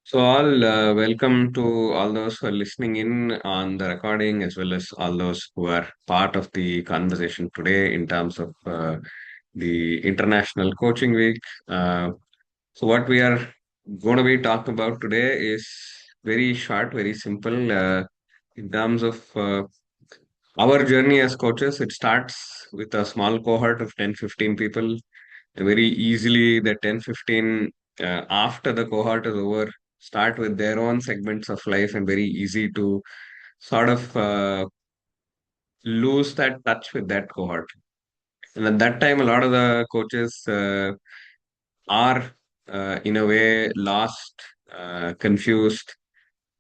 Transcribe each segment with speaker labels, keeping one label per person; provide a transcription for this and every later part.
Speaker 1: So, all welcome to all those who are listening in on the recording, as well as all those who are part of the conversation today in terms of the International Coaching Week. So, what we are going to be talking about today is very short, very simple. In terms of our journey as coaches, it starts with a small cohort of 10, 15 people. Very easily, the 10, 15, after the cohort is over, start with their own segments of life, and very easy to sort of lose that touch with that cohort. And at that time, a lot of the coaches are, in a way, lost, confused,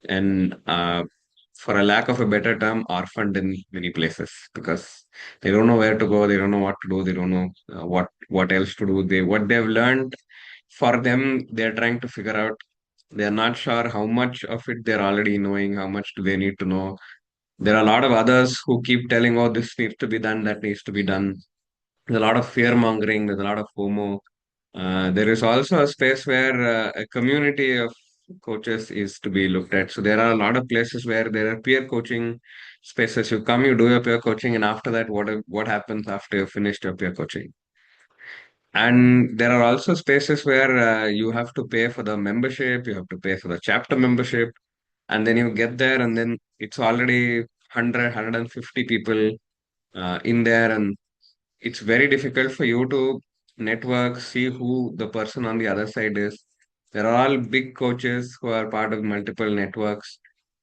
Speaker 1: and for a lack of a better term, orphaned in many places because they don't know where to go, they don't know what to do, they don't know what else to do. What they've learned, for them, they're trying to figure out. They're not sure how much of it they're already knowing, how much do they need to know. There are a lot of others who keep telling, "Oh, this needs to be done, that needs to be done." There's a lot of fear mongering. There's a lot of FOMO. There is also a space where a community of coaches is to be looked at. So there are a lot of places where there are peer coaching spaces. You come, you do your peer coaching, and after that, what happens after you finished your peer coaching? And there are also spaces where you have to pay for the membership, you have to pay for the chapter membership, and then you get there, and then it's already 150 people in there, and it's very difficult for you to network, see who the person on the other side is. They're all big coaches who are part of multiple networks,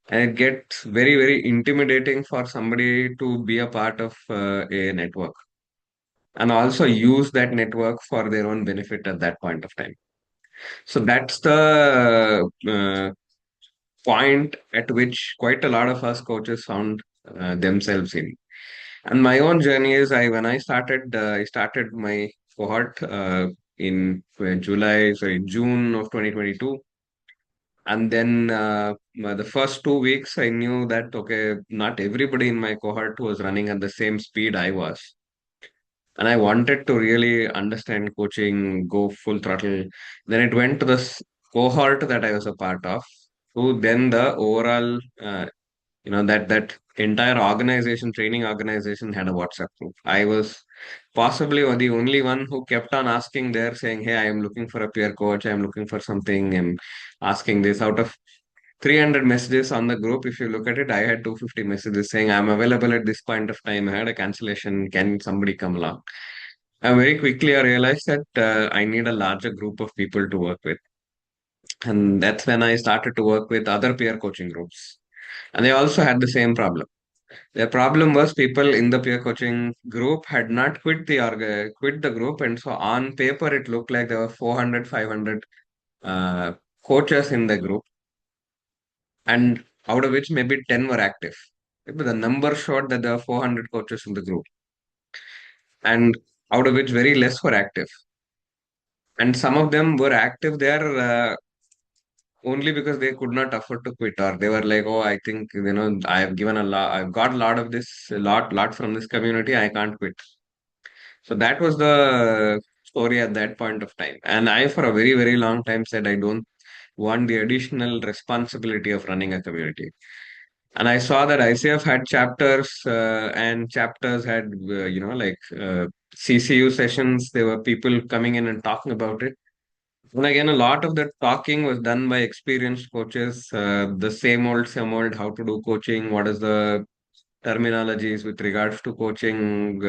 Speaker 1: and it gets very, very intimidating for somebody to be a part of a network and also use that network for their own benefit at that point of time. So that's the point at which quite a lot of us coaches found themselves in. And my own journey is I started my cohort in June of 2022. And then the first 2 weeks, I knew that, okay, not everybody in my cohort was running at the same speed I was. And I wanted to really understand coaching, go full throttle. Then it went to the cohort that I was a part of, who then the overall, that entire organization, training organization had a WhatsApp group. I was possibly the only one who kept on asking there, saying, "Hey, I am looking for a peer coach. I am looking for something. I'm asking this." Out of 300 messages on the group, if you look at it, I had 250 messages saying, "I'm available at this point of time. I had a cancellation. Can somebody come along?" And very quickly, I realized that I need a larger group of people to work with. And that's when I started to work with other peer coaching groups. And they also had the same problem. Their problem was people in the peer coaching group had not quit the group. And so on paper, it looked like there were 400, 500 coaches in the group, and out of which maybe 10 were active. But the number showed that there were 400 coaches in the group, and out of which very less were active. And some of them were active there only because they could not afford to quit, or they were like, "Oh, I think I've given a lot, I've got a lot of this, a lot from this community. I can't quit." So that was the story at that point of time. And I, for a very, very long time, said I don't want the additional responsibility of running a community. And I saw that ICF had chapters, and chapters had, CCU sessions. There were people coming in and talking about it. And again, a lot of the talking was done by experienced coaches, the same old, how to do coaching, what is the terminologies with regards to coaching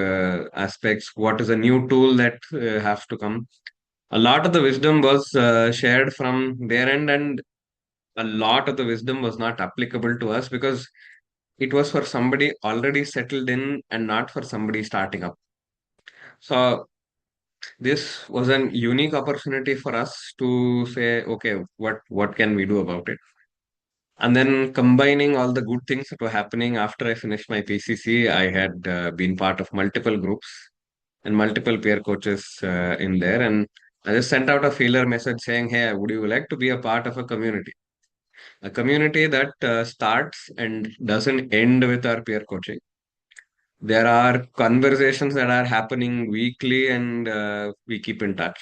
Speaker 1: aspects, what is a new tool that has to come. A lot of the wisdom was shared from their end, and a lot of the wisdom was not applicable to us because it was for somebody already settled in and not for somebody starting up. So this was an unique opportunity for us to say, okay, what can we do about it? And then combining all the good things that were happening after I finished my PCC, I had been part of multiple groups and multiple peer coaches in there. And I just sent out a feeler message saying, "Hey, would you like to be a part of a community? A community that starts and doesn't end with our peer coaching. There are conversations that are happening weekly, and we keep in touch."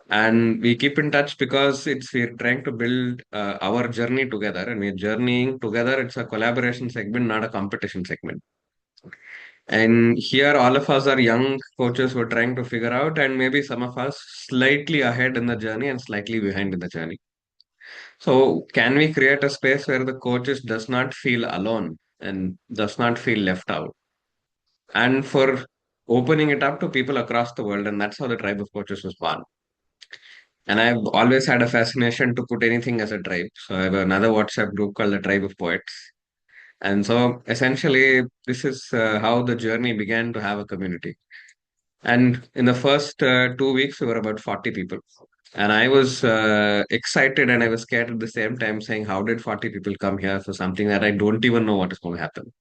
Speaker 1: And we keep in touch because it's we're trying to build our journey together, and we're journeying together. It's a collaboration segment, not a competition segment. And here, all of us are young coaches who are trying to figure out, and maybe some of us slightly ahead in the journey and slightly behind in the journey. So, can we create a space where the coaches does not feel alone and does not feel left out, and for opening it up to people across the world? And that's how the tribe of coaches was born. And I've always had a fascination to put anything as a tribe. So I have another WhatsApp group called the Tribe of Poets. And so essentially, this is how the journey began to have a community. And in the first 2 weeks, we were about 40 people. And I was excited and I was scared at the same time, saying, how did 40 people come here for something that I don't even know what is going to happen?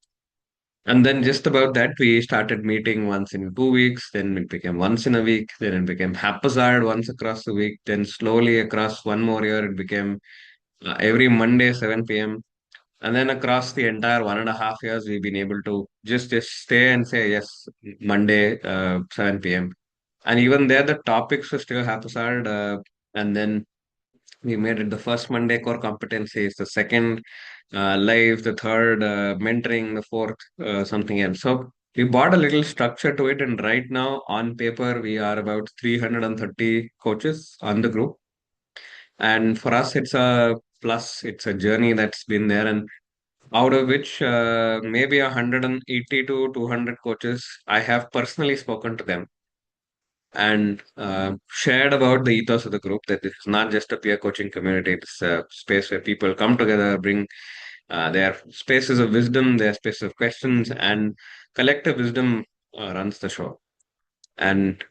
Speaker 1: And then just about that, we started meeting once in 2 weeks. Then it became once in a week. Then it became haphazard once across the week. Then slowly across one more year, it became every Monday, 7 p.m. And then across the entire 1.5 years, we've been able to just stay and say, yes, Monday, 7 p.m. And even there, the topics were still haphazard. And then we made it the first Monday core competencies, the second live, the third mentoring, the fourth something else. So we brought a little structure to it, and right now on paper we are about 330 coaches on the group. And for us, it's a plus. It's a journey that's been there, and out of which maybe 180 to 200 coaches, I have personally spoken to them and shared about the ethos of the group, that it's not just a peer coaching community. It's a space where people come together, bring their spaces of wisdom, their spaces of questions, and collective wisdom runs the show. And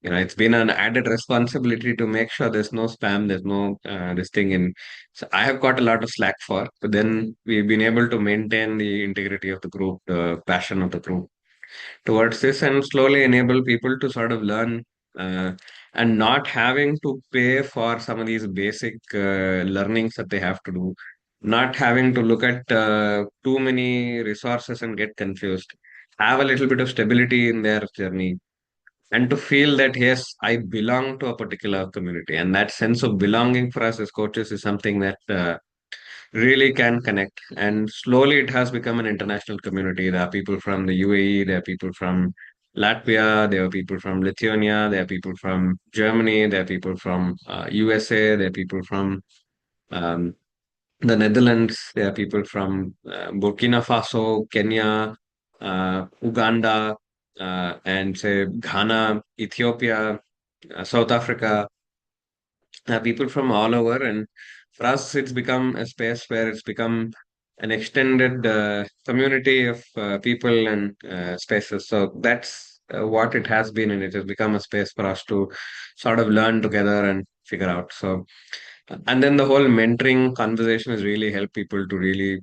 Speaker 1: it's been an added responsibility to make sure there's no spam, there's no this thing in. So I have got a lot of slack for, but then we've been able to maintain the integrity of the group, the passion of the group towards this, and slowly enable people to sort of learn uh, and not having to pay for some of these basic learnings that they have to do, not having to look at too many resources and get confused, have a little bit of stability in their journey, and to feel that yes, I belong to a particular community. And that sense of belonging for us as coaches is something that really can connect. And slowly it has become an international community. There are people from the UAE, there are people from Latvia, there are people from Lithuania, there are people from Germany, there are people from USA, there are people from um, the Netherlands, there are people from Burkina Faso, Kenya, Uganda, and say Ghana, Ethiopia, South Africa, people from all over. And for us, it's become a space where it's become an extended community of people and spaces. So that's what it has been, and it has become a space for us to sort of learn together and figure out. So, and then the whole mentoring conversation has really helped people to really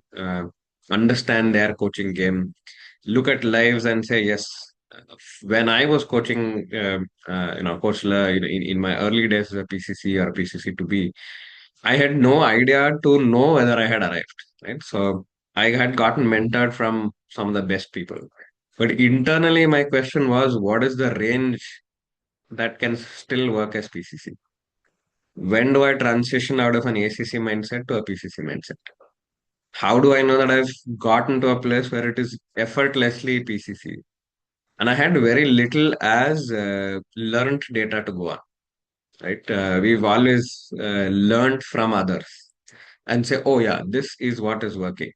Speaker 1: understand their coaching game, look at lives and say, yes, when I was coaching, Coach La, in my early days as a PCC or PCC to be, I had no idea to know whether I had arrived, right? So I had gotten mentored from some of the best people. But internally, my question was, what is the range that can still work as PCC? When do I transition out of an ACC mindset to a PCC mindset? How do I know that I've gotten to a place where it is effortlessly PCC? And I had very little as learned data to go on, right? We've always learned from others and say, oh, yeah, this is what is working.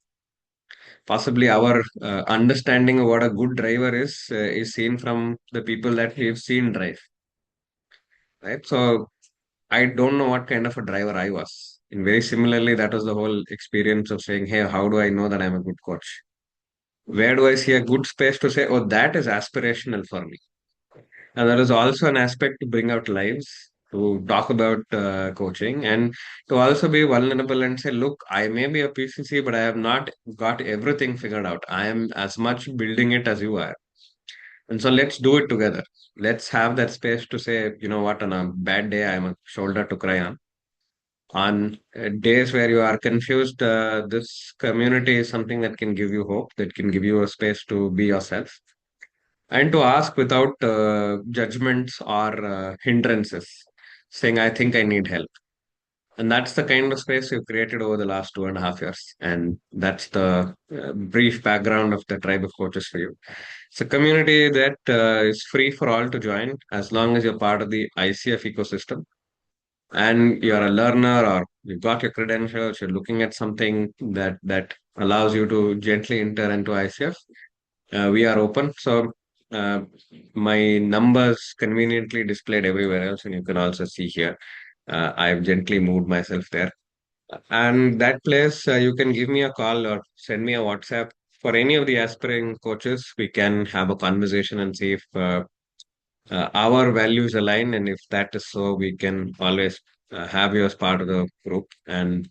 Speaker 1: Possibly our understanding of what a good driver is seen from the people that we've seen drive, right? So I don't know what kind of a driver I was. And very similarly, that was the whole experience of saying, hey, how do I know that I'm a good coach? Where do I see a good space to say, oh, that is aspirational for me? And there is also an aspect to bring out lives, to talk about coaching, and to also be vulnerable and say, look, I may be a PCC, but I have not got everything figured out. I am as much building it as you are. And so let's do it together. Let's have that space to say, you know what, on a bad day, I'm a shoulder to cry on. On days where you are confused, this community is something that can give you hope, that can give you a space to be yourself and to ask without judgments or hindrances. saying, I think I need help. And that's the kind of space we've created over the last 2.5 years. And that's the brief background of the tribe of coaches for you. It's a community that is free for all to join as long as you're part of the ICF ecosystem and you're a learner or you've got your credentials, you're looking at something that allows you to gently enter into ICF. We are open. So uh, my numbers conveniently displayed everywhere else, and you can also see here. I've gently moved myself there. And that place, you can give me a call or send me a WhatsApp. For any of the aspiring coaches, we can have a conversation and see if our values align. And if that is so, we can always have you as part of the group. And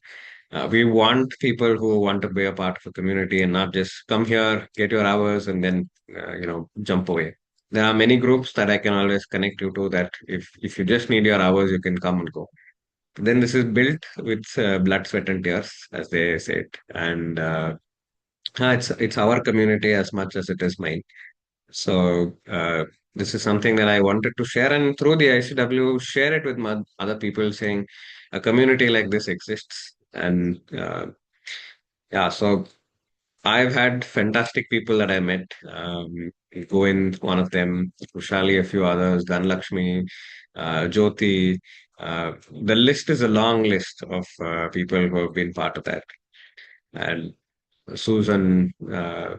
Speaker 1: we want people who want to be a part of a community and not just come here, get your hours, and then jump away. There are many groups that I can always connect you to. That if you just need your hours, you can come and go. Then this is built with blood, sweat, and tears, as they say it, and it's our community as much as it is mine. So this is something that I wanted to share, and through the ICW, share it with other people, saying a community like this exists, and yeah. So I've had fantastic people that I met. Govind, one of them, Kushali, a few others, Dhanlakshmi, Jyoti. The list is a long list of people who have been part of that. And Susan, uh,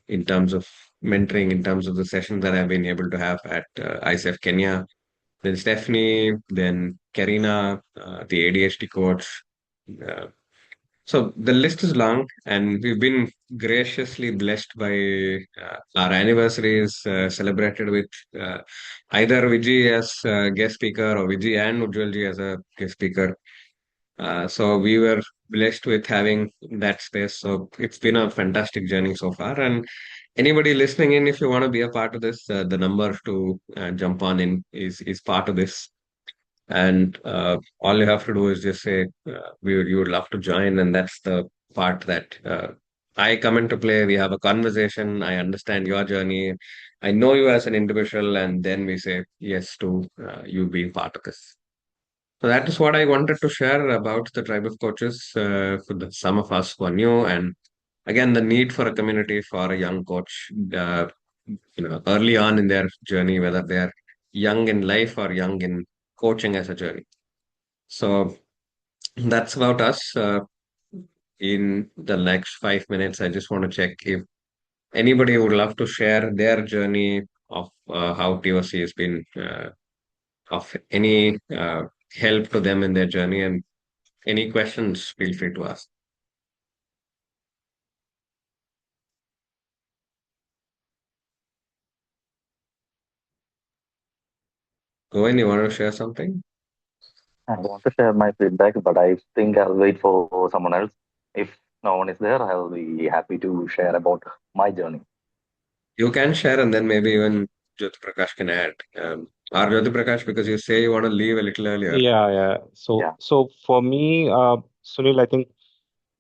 Speaker 1: in terms of mentoring, in terms of the sessions that I've been able to have at ICF Kenya, then Stephanie, then Karina, the ADHD coach. Uh, so the list is long, and we've been graciously blessed by our anniversaries celebrated with uh, either Vijay as a guest speaker or Vijay and Ujjwalji as a guest speaker. So we were blessed with having that space. So it's been a fantastic journey so far. And anybody listening in, if you want to be a part of this, the number to jump on in is part of this. And all you have to do is just say you would love to join, and that's the part that I come into play. We have a conversation. I understand your journey. I know you as an individual, and then we say yes to you being part of this. So that is what I wanted to share about the tribe of coaches for some of us who are new, and again the need for a community for a young coach. Early on in their journey, whether they are young in life or young in coaching as a journey. So that's about us. In the next 5 minutes, I just want to check if anybody would love to share their journey of how TOC has been of any help to them in their journey, and any questions, feel free to ask. Govind, you want to share something?
Speaker 2: I want to share my feedback, but I think I'll wait for someone else. If no one is there, I'll be happy to share about my journey.
Speaker 1: You can share, and then maybe even Jyoti Prakash can add. Or Jyoti Prakash, because you say you want to leave a little earlier.
Speaker 3: Yeah, yeah. So,
Speaker 2: Yeah.
Speaker 3: so for me, Sunil, I think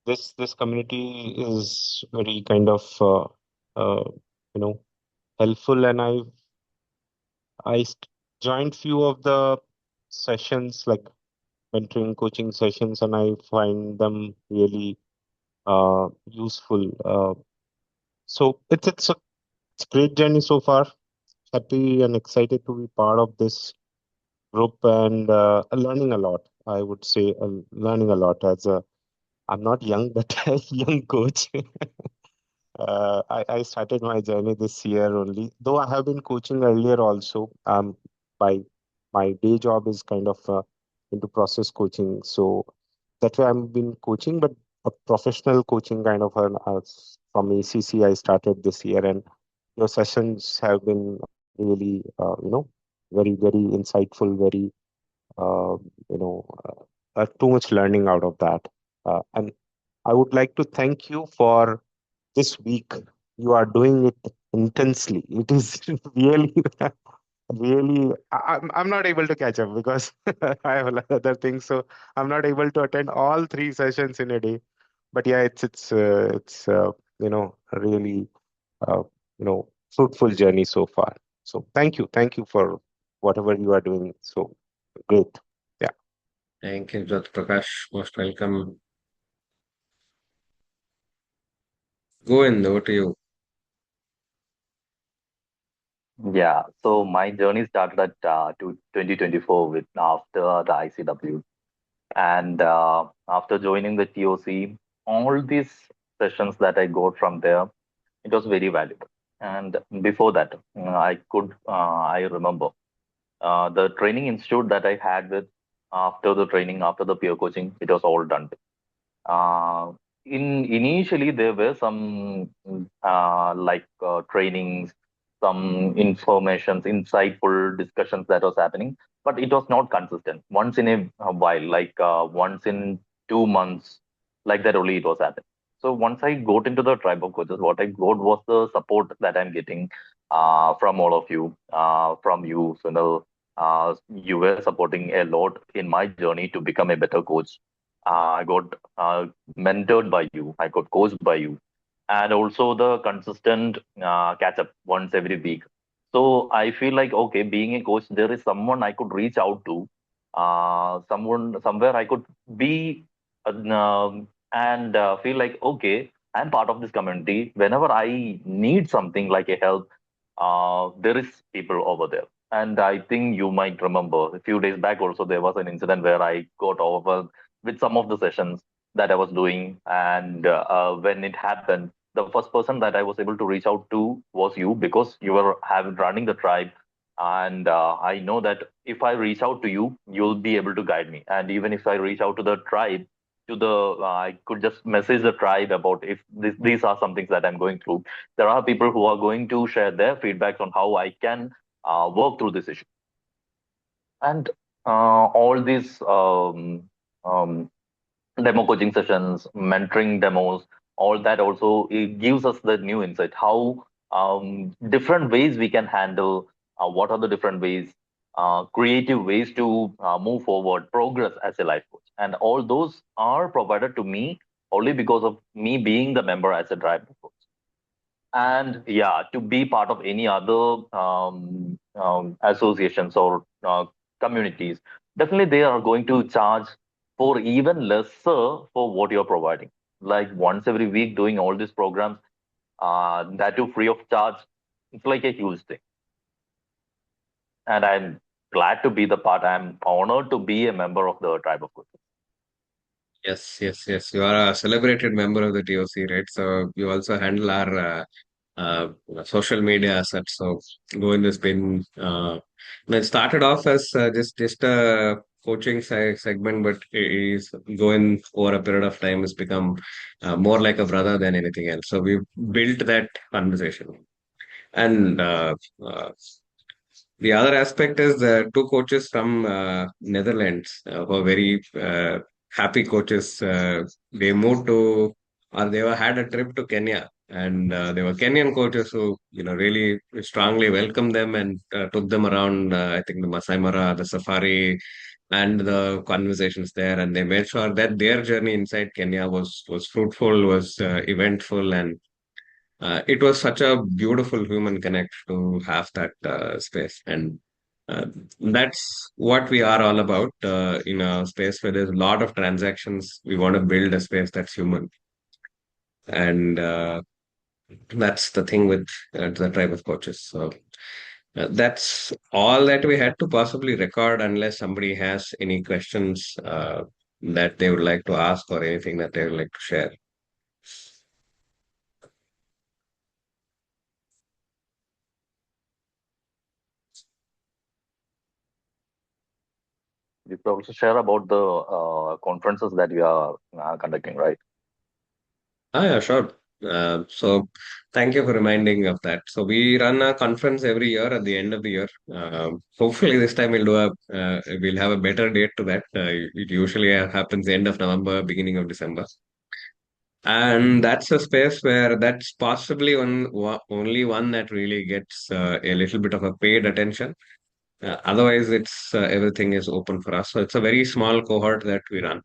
Speaker 3: this community is very kind of uh, you know helpful, and joined few of the sessions like mentoring, coaching sessions, and I find them really useful. So it's a great journey so far. Happy and excited to be part of this group and learning a lot. I would say learning a lot as a I'm not young, but a young coach. I started my journey this year only, though I have been coaching earlier also. My my day job is kind of into process coaching, so that's why I've been coaching, but a professional coaching kind of from ACC I started this year, and your sessions have been really very insightful, very uh, too much learning out of that. And I would like to thank you for this week. You are doing it intensely. It is really, really. I'm not able to catch up because I have a lot of other things. So I'm not able to attend all three sessions in a day. But yeah, it's a really uh, fruitful journey so far. So thank you for whatever you are doing. So great. Yeah.
Speaker 1: Thank you, Jyot Prakash. Most welcome. Go in, over to you.
Speaker 2: Yeah, so my journey started at 2024 with after the ICW, and after joining the TOC, all these sessions that I got from there, it was very valuable. And before that, I remember the training institute that I had with after the training, after the peer coaching, it was all done. Uh, in initially there were some trainings, some informations, insightful discussions that was happening, but it was not consistent. Once in a while, once in 2 months, like that only it was happening. So once I got into the tribe of coaches, what I got was the support that I'm getting from all of you, from you, Sunil. You were supporting a lot in my journey to become a better coach. I got mentored by you. I got coached by you, and also the consistent catch up once every week. So I feel like okay, being a coach, there is someone I could reach out to, someone somewhere I could be, and feel like okay, I'm part of this community. Whenever I need something like a help, there is people over there. And I think you might remember a few days back also there was an incident where I got overwhelmed with some of the sessions that I was doing. And when it happened, the first person that I was able to reach out to was you because you were running the tribe. And I know that if I reach out to you, you'll be able to guide me. And even if I reach out to the tribe, I could just message the tribe about if these are some things that I'm going through. There are people who are going to share their feedbacks on how I can work through this issue. And all these demo coaching sessions, mentoring demos, all that also it gives us the new insight how different ways we can handle what are the different ways, creative ways to move forward, progress as a life coach. And all those are provided to me only because of me being the member as a driver coach. And yeah, to be part of any other associations or communities, definitely they are going to charge for even lesser for what you're providing. Like once every week, doing all these programs, that too free of charge, it's like a huge thing. And I'm glad to be the part. I'm honored to be a member of the tribe of coaches.
Speaker 1: Yes, yes, yes. You are a celebrated member of the TOC, right? So you also handle our social media assets. So Govind has been, it started off as just a coaching segment, but he's going over a period of time has become more like a brother than anything else. So we've built that conversation. And the other aspect is the two coaches from Netherlands who are very happy coaches. They moved to, or they were, had a trip to Kenya, and they were Kenyan coaches who, really strongly welcomed them and took them around. I think the Masai Mara, the safari, and the conversations there, and they made sure that their journey inside Kenya was fruitful, was eventful, and it was such a beautiful human connect to have that space. And uh, that's what we are all about in a space where there's a lot of transactions. We want to build a space that's human. And that's the thing with the tribe of coaches. So that's all that we had to possibly record, unless somebody has any questions that they would like to ask or anything that they would like to share.
Speaker 2: You could also share about the conferences that we are conducting, right?
Speaker 1: Yeah, sure. So thank you for reminding of that. So we run a conference every year at the end of the year. Hopefully this time we'll have a better date to that. It usually happens end of November, beginning of December. And that's a space where that's possibly only one that really gets a little bit of a paid attention. Otherwise, it's everything is open for us. So it's a very small cohort that we run,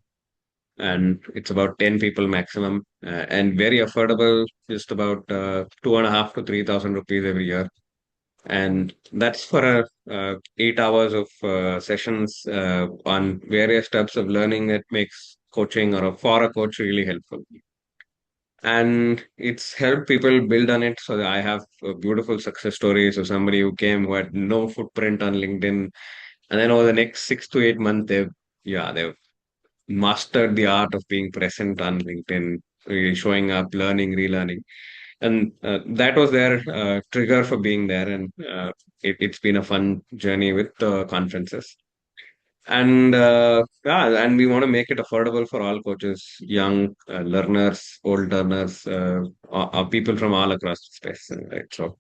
Speaker 1: and it's about 10 people maximum, and very affordable, just about 2.5 to 3,000 rupees every year. And that's for 8 hours of sessions on various types of learning that makes coaching or for a coach really helpful. And it's helped people build on it. So I have beautiful success stories of somebody who came who had no footprint on LinkedIn, and then over the next 6 to 8 months, they've mastered the art of being present on LinkedIn, really showing up, learning, relearning, and that was their trigger for being there. And it's been a fun journey with the conferences. And yeah, and we want to make it affordable for all coaches, young learners, old learners, people from all across the space. Right. So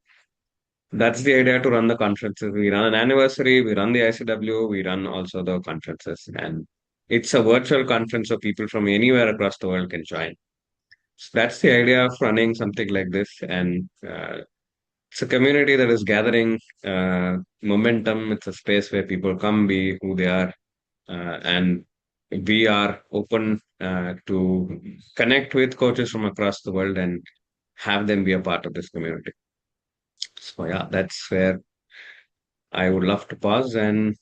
Speaker 1: that's the idea to run the conferences. We run an anniversary, we run the ICW, we run also the conferences. And it's a virtual conference, so people from anywhere across the world can join. So that's the idea of running something like this. And it's a community that is gathering momentum. It's a space where people come be who they are, and we are open to connect with coaches from across the world and have them be a part of this community. So yeah, that's where I would love to pause. And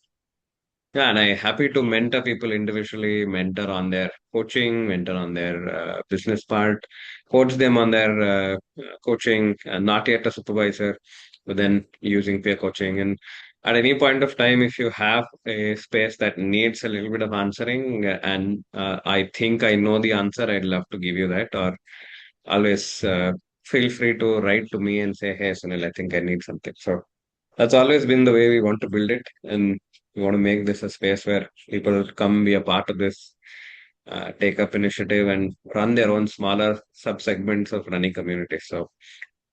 Speaker 1: yeah, and I'm happy to mentor people individually, mentor on their coaching, mentor on their business part, coach them on their coaching, not yet a supervisor, but then using peer coaching. And at any point of time, if you have a space that needs a little bit of answering, and I think I know the answer, I'd love to give you that. Or always feel free to write to me and say, hey, Sunil, I think I need something. So that's always been the way we want to build it. And we want to make this a space where people come be a part of this, take up initiative and run their own smaller sub segments of running communities. So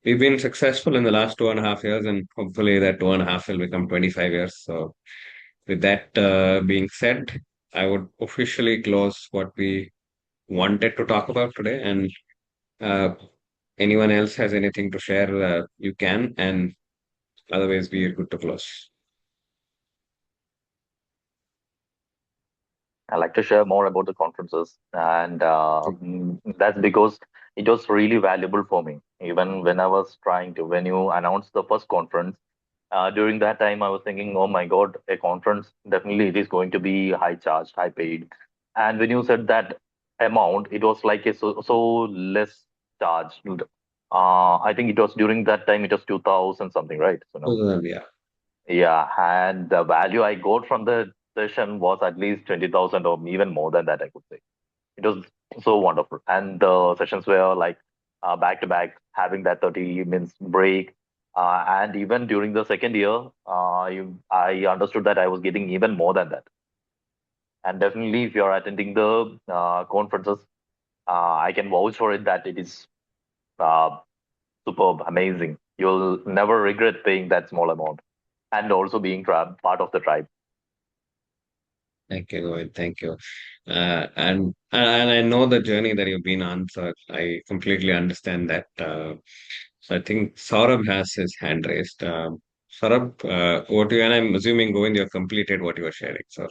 Speaker 1: we've been successful in the last 2.5 years, and hopefully that 2.5 will become 25 years. So with that being said, I would officially close what we wanted to talk about today. And uh, anyone else has anything to share, you can. And otherwise, we are good to close.
Speaker 2: I like to share more about the conferences, and that's because it was really valuable for me. Even when I was trying to, when you announced the first conference, during that time, I was thinking, oh my God, a conference, definitely it is going to be high charged, high paid. And when you said that amount, it was like a so less charged. I think it was during that time, it was 2000 something, right? So no.
Speaker 1: Yeah.
Speaker 2: Yeah, and the value I got from the session was at least 20,000 or even more than that, I could say. It was so wonderful. And the sessions were like back to back, having that 30 minutes break. And even during the second year, I understood that I was getting even more than that. And definitely, if you're attending the conferences, I can vouch for it that it is uh, superb, amazing. You'll never regret paying that small amount and also being part of the tribe.
Speaker 1: Thank you, Govind. Thank you. And I know the journey that you've been on, so I completely understand that. So I think Saurabh has his hand raised. Saurabh, what you and I'm assuming, Govind, you have completed what you were sharing. So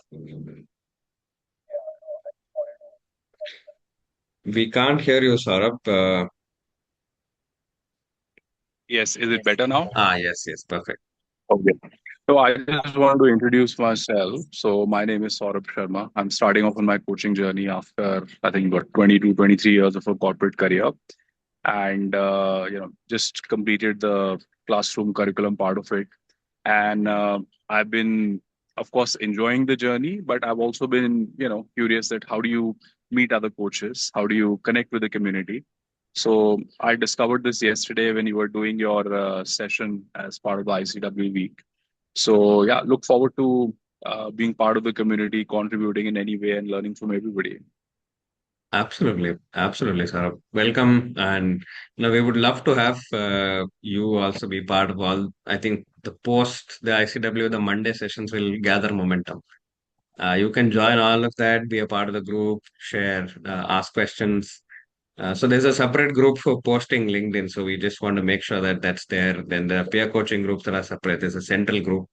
Speaker 1: we can't hear you, Saurabh.
Speaker 4: Yes, is it better now?
Speaker 1: Yes, yes, perfect.
Speaker 4: Okay. So I just want to introduce myself. So my name is Saurabh Sharma. I'm starting off on my coaching journey after I think about 22, 23 years of a corporate career, and just completed the classroom curriculum part of it. And I've been, of course, enjoying the journey, but I've also been curious that how do you meet other coaches? How do you connect with the community? So I discovered this yesterday when you were doing your session as part of the ICW week. So yeah, look forward to being part of the community, contributing in any way, and learning from everybody.
Speaker 1: Absolutely, absolutely, Saurabh. Welcome, and we would love to have you also be part of all. I think the post the ICW, the Monday sessions will gather momentum. You can join all of that, be a part of the group, share, ask questions. So there's a separate group for posting LinkedIn. So we just want to make sure that that's there. Then the peer coaching groups that are separate. There's a central group.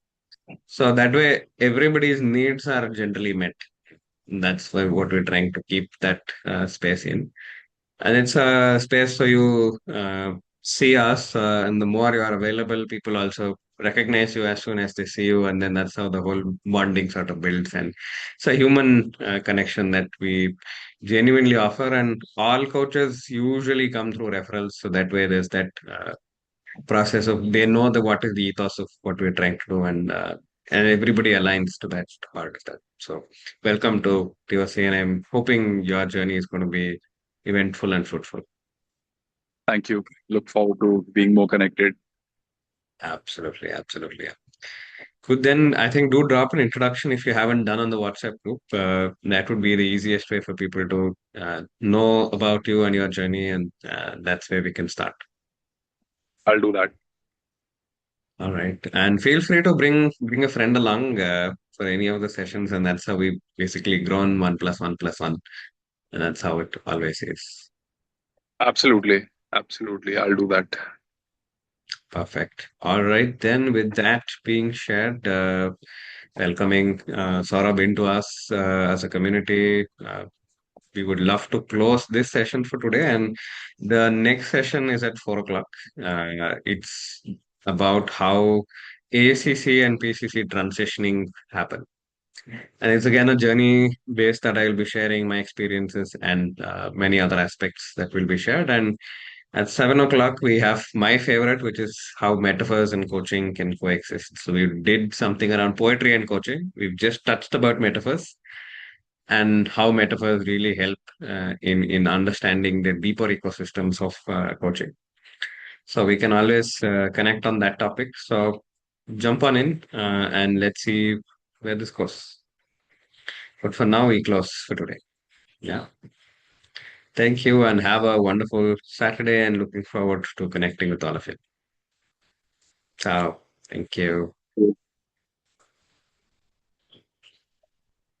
Speaker 1: So that way, everybody's needs are generally met. That's why what we're trying to keep that space in. And it's a space so you see us, and the more you are available, people also recognize you as soon as they see you, and then that's how the whole bonding sort of builds. And it's a human connection that we genuinely offer, and all coaches usually come through referrals. So that way, there's that process of they know the what is the ethos of what we're trying to do, and everybody aligns to that part of that. So welcome to TOC, and I'm hoping your journey is going to be eventful and fruitful.
Speaker 4: Thank you. Look forward to being more connected.
Speaker 1: Absolutely, absolutely. Good. Then I think do drop an introduction if you haven't done on the WhatsApp group. That would be the easiest way for people to know about you and your journey, and that's where we can start.
Speaker 4: I'll do that.
Speaker 1: All right, and feel free to bring a friend along for any of the sessions, and that's how we basically grown 1 + 1 + 1, and that's how it always is.
Speaker 4: Absolutely. Absolutely. I'll do that.
Speaker 1: Perfect. All right, then with that being shared, welcoming Saurabh into us as a community. We would love to close this session for today, and the next session is at 4 o'clock. It's about how ACC and PCC transitioning happen. And it's again a journey based that I will be sharing my experiences and many other aspects that will be shared. And at 7 o'clock, we have my favorite, which is how metaphors and coaching can coexist. So we did something around poetry and coaching. We've just touched about metaphors and how metaphors really help in understanding the deeper ecosystems of coaching. So we can always connect on that topic. So jump on in and let's see where this goes. But for now, we close for today. Yeah. Thank you and have a wonderful Saturday and looking forward to connecting with all of you. Ciao. Thank you.